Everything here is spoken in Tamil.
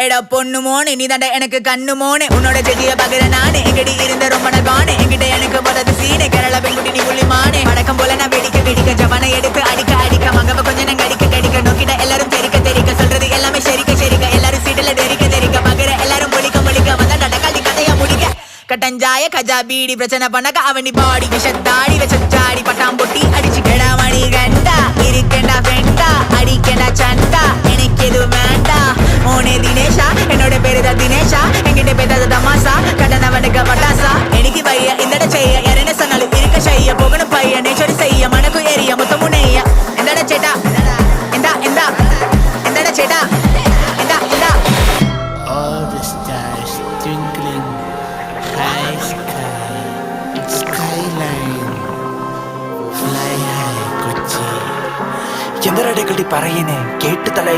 எடா பொண்ணு மோனே நீ தாண்டா எனக்கு கண்ணு மோனே உன்னோட செடிய பகிர நானே எங்கடி இருந்த ரொம்ப நகானே எங்கிட்ட எனக்கு போறது சீனே கேரள பெண்குட்டி நீ புள்ளி மானே வடக்கம் போல நான் வெடிக்க வெடிக்க ஜவனை எடுத்து அடிக்க அடிக்க மகவ கொஞ்சம் நான் கடிக்க கடிக்க நோக்கிட்ட எல்லாரும் தெரிக்க தெரிக்க சொல்றது எல்லாமே ஷெரிக்க ஷெரிக்க எல்லாரும் சீட்டுல தெரிக்க தெரிக்க பகிர எல்லாரும் முழிக்க முழிக்க வந்தா நடக்காதி கதையா முடிக்க கட்டஞ்சாய கஜா பீடி பிரச்சனை பண்ணக்க அவனி பாடி விஷத்தாடி வச்சாடி பட்டாம் பொட்டி அடிச்சு கெடா மணி கண்டா இருக்கேண்டா ஃப்ரெண்டா அடிக்கேண்டா சண்டா எனக்கு எது வேண்டா மோனே தினேஷா என்னோட பேரு தான் தினேஷா என்கிட்ட பேசாத தமாசா கடனவனுக்கு பட்டாசா எனக்கு பைய இந்தட செய்ய யாரென்ன சொன்னாலும் இருக்க செய்ய போகணும் பைய நேச்சரி செய்ய மனக்கு ஏறிய மொத்தமும் நெய்ய எந்தட சேட்டா எந்தா எந்தா எந்தட சேட்டா எந்தா எந்தா. All the stars twinkling, high sky, skyline, fly high, Kochi. ಎಂದರಡೆಗಳಿ ಪರೆಯೇನೆ ಕೇಟ್ಟು ತಲೆ